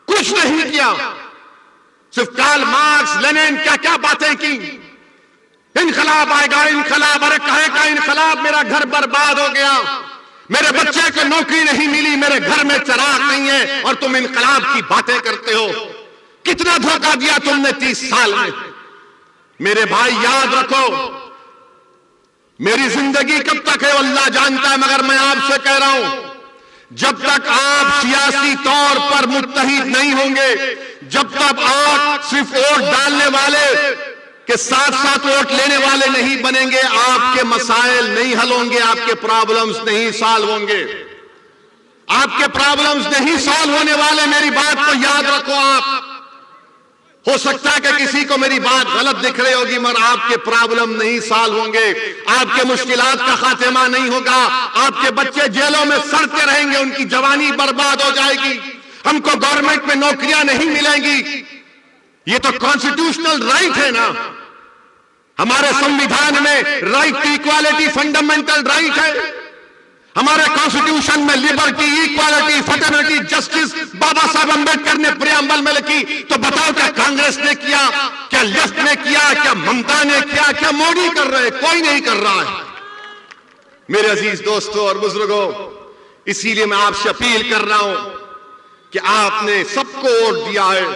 कुछ नहीं किया। सिर्फ कार्ल मार्क्स, लेनिन क्या क्या बातें की। इनकलाब आएगा, इनकलाब, अरे कहे का इनकलाब? मेरा घर बर्बाद हो गया, मेरे बच्चे को नौकरी नहीं मिली, मेरे घर में चिराग नहीं है, और तुम इनकलाब की बातें करते हो। कितना धोखा दिया तुमने 30 साल में। मेरे भाई याद रखो, मेरी जिंदगी कब तक है अल्लाह जानता है, मगर मैं आपसे कह रहा हूं, जब तक आप सियासी तौर पर मुत्तहिद नहीं होंगे, जब तक आप सिर्फ वोट डालने वाले के साथ साथ वोट लेने वाले नहीं बनेंगे, आपके मसाइल नहीं हल होंगे, आपके प्रॉब्लम्स नहीं सॉल्व होंगे, आपके प्रॉब्लम्स नहीं सॉल्व होने वाले। मेरी बात को याद रखो। आप हो सकता है कि किसी को मेरी बात गलत दिख रही होगी, मगर आपके प्रॉब्लम नहीं सॉल्व होंगे, आपके मुश्किलात का खात्मा नहीं होगा, आपके बच्चे जेलों में सड़ते रहेंगे, उनकी जवानी बर्बाद हो जाएगी, हमको गवर्नमेंट में नौकरियां नहीं मिलेंगी। ये तो कॉन्स्टिट्यूशनल राइट है ना, हमारे संविधान में right to equality fundamental right है, हमारे कॉन्स्टिट्यूशन में liberty, equality, fraternity, justice Baba Saheb Ambedkar ने प्रियम्बल में लिखी। तो बताओ, क्या कांग्रेस ने किया, क्या लेफ्ट ने किया, क्या ममता ने किया, क्या मोदी कर रहे? कोई नहीं कर रहा है। मेरे अजीज दोस्तों और बुजुर्गों, इसीलिए मैं आपसे अपील कर रहा हूं कि आपने सबको वोट दिया है,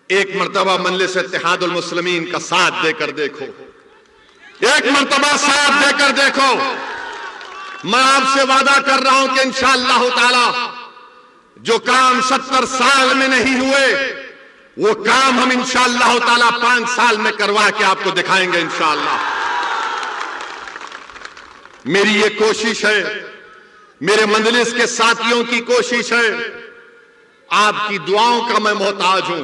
एक मर्तबा मजलिस इत्तेहादुल मुस्लिमीन का साथ देकर देखो, एक मर्तबा साथ देकर देखो। मैं आपसे वादा कर रहा हूं कि इंशाअल्लाह ताला जो काम 70 साल में नहीं हुए, वो काम हम इंशाअल्लाह ताला 5 साल में करवा के आपको दिखाएंगे इंशाअल्लाह। मेरी ये कोशिश है, मेरे मजलिस के साथियों की कोशिश है, आपकी दुआओं का मैं मोहताज हूं,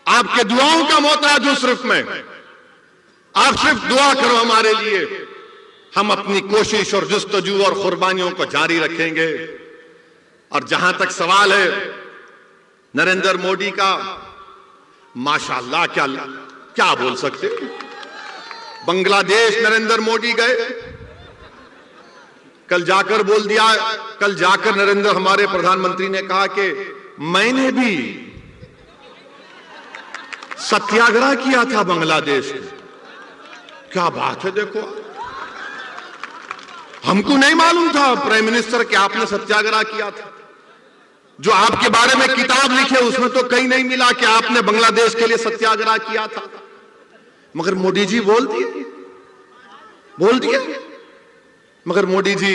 आपके दुआओं का मोहताज हूं सिर्फ मैं। आप सिर्फ दुआ करो हमारे लिए, हम अपनी कोशिश और जुस्तजू और कुर्बानियों को जारी रखेंगे। और जहां तक सवाल है नरेंद्र मोदी का, माशाअल्लाह, क्या क्या बोल सकते। बांग्लादेश नरेंद्र मोदी गए, कल जाकर बोल दिया, कल जाकर नरेंद्र हमारे प्रधानमंत्री ने कहा कि मैंने भी सत्याग्रह किया था बांग्लादेश में। क्या बात है, देखो, हमको नहीं मालूम था प्राइम मिनिस्टर कि आपने सत्याग्रह किया था। जो आपके बारे में किताब लिखे उसमें तो कहीं नहीं मिला कि आपने बांग्लादेश के लिए सत्याग्रह किया था, मगर मोदी जी बोल दिए। मगर मोदी जी,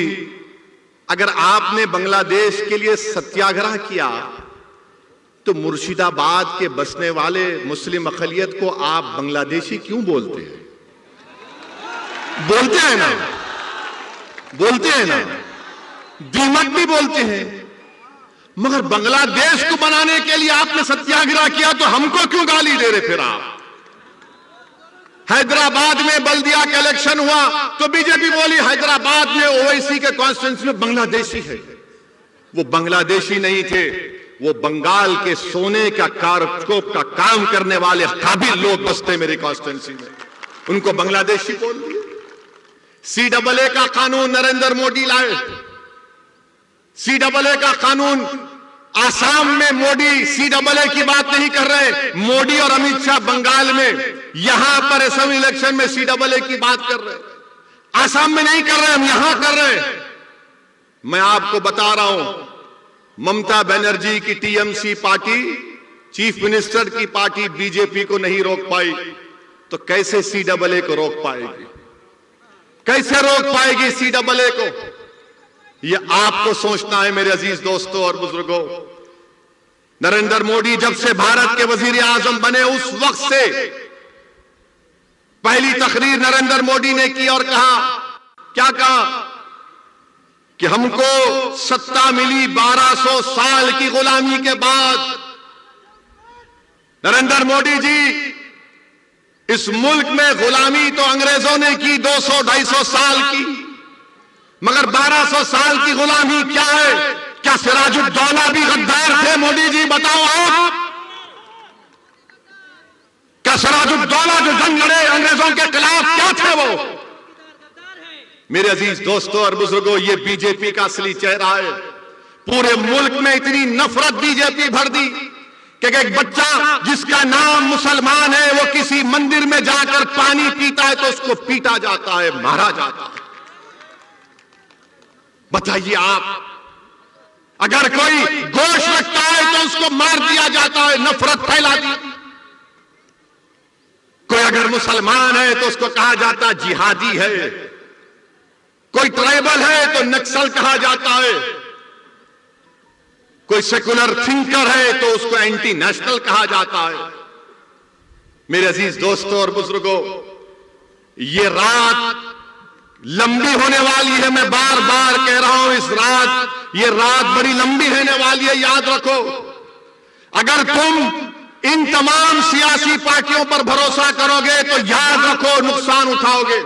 अगर आपने बांग्लादेश के लिए सत्याग्रह किया तो मुर्शिदाबाद के बसने वाले मुस्लिम अक़लियत को आप बांग्लादेशी क्यों बोलते हैं? बोलते हैं ना, बोलते हैं ना, दीमक भी बोलते हैं। मगर बांग्लादेश को बनाने के लिए आपने सत्याग्रह किया तो हमको क्यों गाली दे रहे? फिर आप हैदराबाद में बल्दिया का इलेक्शन हुआ तो बीजेपी बोली हैदराबाद में ओवैसी के कॉन्स्टिट्यूंसी में बांग्लादेशी है। वो बांग्लादेशी नहीं थे, वो बंगाल के सोने का कारस्कोप का काम करने वाले काबिल लोग बसते मेरी कॉन्स्टिट्यूंसी में, उनको बांग्लादेशी बोल दिए। CAA का कानून नरेंद्र मोदी लाए, CAA का कानून आसाम में मोदी CAA की बात नहीं कर रहे, मोदी और अमित शाह बंगाल में यहां पर असेंबली इलेक्शन में CAA की बात कर रहे, आसाम में नहीं कर रहे, हम यहां कर रहे। मैं आपको बता रहा हूं, ममता बनर्जी की TMC पार्टी, चीफ मिनिस्टर की पार्टी बीजेपी को नहीं रोक पाई, तो कैसे CAA को रोक पाएगी? कैसे रोक पाएगी CAA को? यह आपको सोचना है मेरे अजीज दोस्तों और बुजुर्गों। नरेंद्र मोदी जब से भारत के वजीर आजम बने उस वक्त से पहली तकरीर नरेंद्र मोदी ने की और कहा, क्या कहा कि हमको सत्ता मिली 1200 साल की गुलामी के बाद। नरेंद्र मोदी जी, इस मुल्क में गुलामी तो अंग्रेजों ने की 200-250 साल की, मगर 1200 साल की गुलामी क्या है? क्या सिराजुद्दौला भी गद्दार थे? मोदी जी बताओ आप, क्या सिराजुद्दौला जो जंग लड़े अंग्रेजों के खिलाफ, क्या थे वो? मेरे अजीज दोस्तों और बुजुर्गों, ये बीजेपी का असली चेहरा है। पूरे मुल्क में इतनी नफरत बीजेपी भर दी कि एक बच्चा जिसका नाम मुसलमान है वो किसी मंदिर में जाकर पानी पीता है तो उसको पीटा जाता है, मारा जाता है। बताइए आप, अगर कोई गोश्त रखता है तो उसको मार दिया जाता है, नफरत फैला दी। कोई अगर मुसलमान है तो उसको कहा जाता है जिहादी है, कोई ट्राइबल है तो नक्सल कहा जाता है, कोई सेकुलर थिंकर है तो उसको एंटी नेशनल कहा जाता है। मेरे अजीज दोस्तों और बुजुर्गों, ये रात लंबी होने वाली है। मैं बार बार कह रहा हूं, ये रात बड़ी लंबी रहने वाली है, याद रखो। अगर तुम इन तमाम सियासी पार्टियों पर भरोसा करोगे तो याद रखो नुकसान उठाओगे,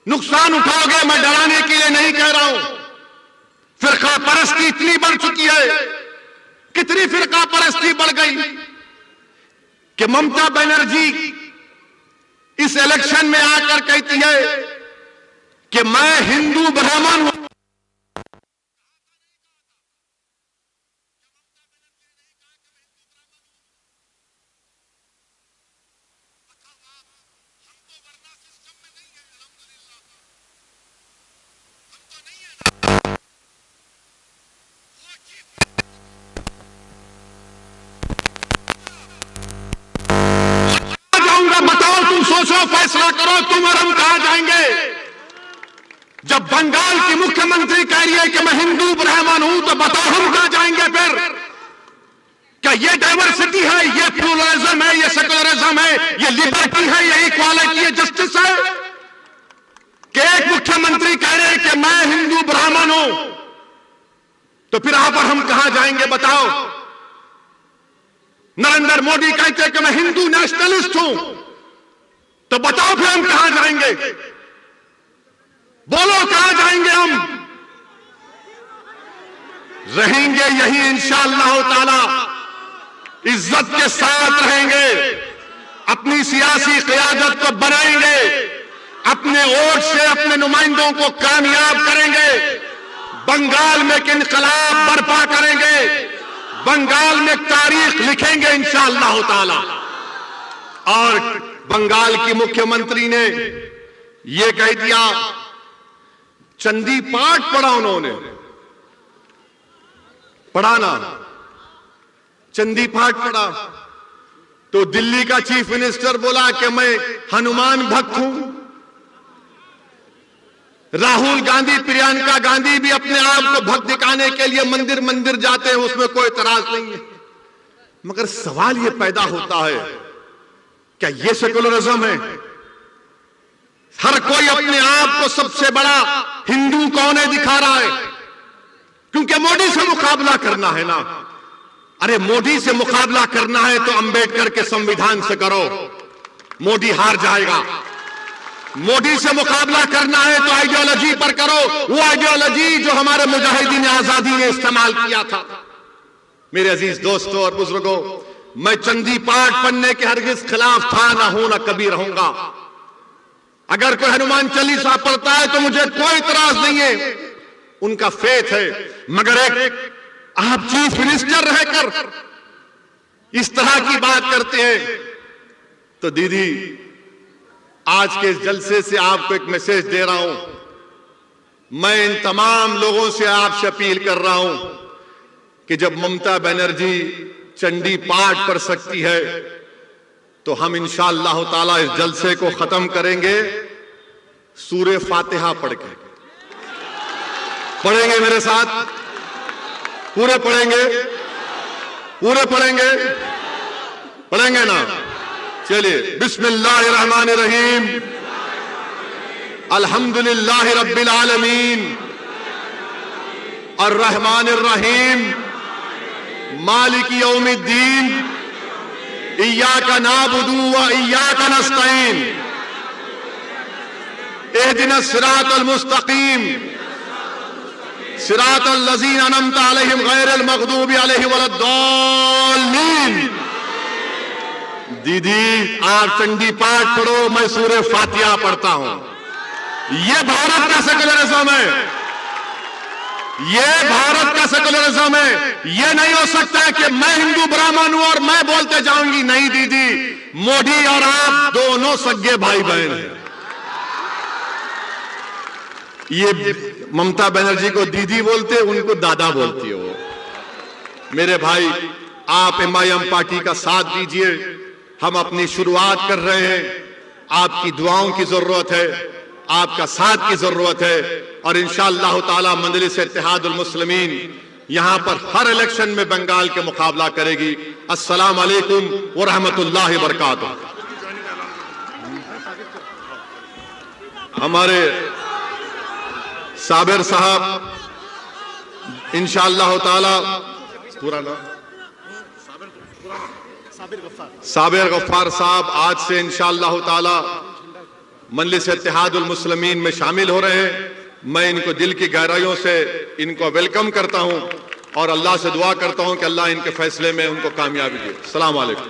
नुकसान उठाओगे। मैं डराने के लिए नहीं कह रहा हूं। फिरका परस्ती इतनी बढ़ चुकी है, कितनी फिरका परस्ती बढ़ गई कि ममता बनर्जी इस इलेक्शन में आकर कहती है कि मैं हिंदू ब्राह्मण हूं। सोचो, फैसला करो, तुम और हम कहां जाएंगे। जब बंगाल की मुख्यमंत्री कह रही है कि मैं हिंदू ब्राह्मण हूं, तो बताओ हम कहां जाएंगे फिर? क्या ये डाइवर्सिटी है, ये प्लूरलिज्म है, ये सेकुलरिज्म है, ये लिबर्टी है, ये इक्वालिटी है, जस्टिस है? कि एक मुख्यमंत्री कह रहे हैं कि मैं हिंदू ब्राह्मण हूं, तो फिर आप और हम कहां जाएंगे बताओ? नरेंद्र मोदी कहते हैं कि मैं हिंदू नेशनलिस्ट हूं, तो बताओ फिर हम कहां जाएंगे? बोलो कहां जाएंगे हम? रहेंगे यही इंशाअल्लाह ताला, इज्जत के साथ रहेंगे, अपनी सियासी क़यादत को बनाएंगे, अपने वोट से अपने नुमाइंदों को कामयाब करेंगे, बंगाल में एक इनकलाब बर्पा करेंगे, बंगाल में तारीख लिखेंगे इंशाअल्लाह ताला। और बंगाल की मुख्यमंत्री ने यह कह दिया, चंदी पाठ पढ़ा उन्होंने, पढ़ा ना, चंदी पाठ पढ़ा, तो दिल्ली का चीफ मिनिस्टर बोला कि मैं हनुमान भक्त हूं। राहुल गांधी, प्रियंका गांधी भी अपने आप को भक्त दिखाने के लिए मंदिर मंदिर जाते हैं, उसमें कोई एतराज नहीं है। मगर सवाल यह पैदा होता है, क्या यह सेकुलरिज्म है? हर कोई अपने आप को सबसे बड़ा हिंदू कौन है दिखा रहा है, क्योंकि मोदी से मुकाबला करना है ना। अरे मोदी से मुकाबला करना है तो अंबेडकर के संविधान से करो, मोदी हार जाएगा। मोदी से मुकाबला करना है तो आइडियोलॉजी पर करो, वो आइडियोलॉजी जो हमारे मुजाहिदीन आजादी ने इस्तेमाल किया था। मेरे अजीज दोस्तों और बुजुर्गों, मैं चंदी पाठ पढ़ने के हरगिज खिलाफ था, ना हूं, ना कभी रहूंगा। अगर कोई हनुमान चालीसा पढ़ता है तो मुझे कोई इतराज नहीं है, उनका फेथ है। मगर एक आप चीफ मिनिस्टर रहकर इस तरह की बात करते हैं, तो दीदी आज के इस जलसे से आपको एक मैसेज दे रहा हूं। मैं इन तमाम लोगों से आपसे अपील कर रहा हूं कि जब ममता बनर्जी चंडी पाठ पढ़ सकती है तो हम इंशाअल्लाह ताला इस जलसे को खत्म करेंगे सूरे फातिहा पढ़ के। पढ़ेंगे मेरे साथ? पूरे पढ़ेंगे? पूरे पढ़ेंगे? पढ़ेंगे ना? चलिए, बिस्मिल्लाहिर्रहमानिर्रहीम, अल्हम्दुलिल्लाहि रब्बिल आलमीन, अर्रहमानिर्रहीम, मालिक यौमिद्दीन, इय्याका नाबुदु व इय्याका नस्तईन, इहदिनस सिरातल मुस्तकीम, सिरातल लज़ीना अनअमता अलैहिम गैरिल मग़दूबि अलैहिम वलद्दाल्लीन। दीदी आप चंडी पाठ पढ़ो, मैं सूरे फातिहा पढ़ता हूं। यह भारत का सेकुलरिज्म है, यह भारत का सेकुलरिज्म है। यह नहीं हो सकता है कि मैं हिंदू ब्राह्मण हूं और मैं बोलते जाऊंगी। नहीं दीदी, मोदी और आप दोनों सगे भाई बहन हैं। ये ममता बनर्जी को दीदी बोलते, उनको दादा बोलती है वो। मेरे भाई, आप MIM पार्टी का साथ दीजिए। हम अपनी शुरुआत कर रहे हैं, आपकी दुआओं की जरूरत है, आपका साथ की जरूरत है, और इंशाअल्लाह ताला मजलिस इत्तेहादुल मुस्लिमीन यहां पर हर इलेक्शन में बंगाल के मुकाबला करेगी। अस्सलाम वालेकुम व रहमतुल्लाहि व बरकातुहू। हमारे साबिर साहब इंशाअल्लाह ताला, पूरा नाम साबिर गफ्फार साहब आज से इंशाअल्लाह ताला मजलिस इत्तेहादुल मुस्लिमीन में शामिल हो रहे हैं। मैं इनको दिल की गहराइयों से इनको वेलकम करता हूं और अल्लाह से दुआ करता हूं कि अल्लाह इनके फैसले में उनको कामयाबी दे। अस्सलाम वालेकुम।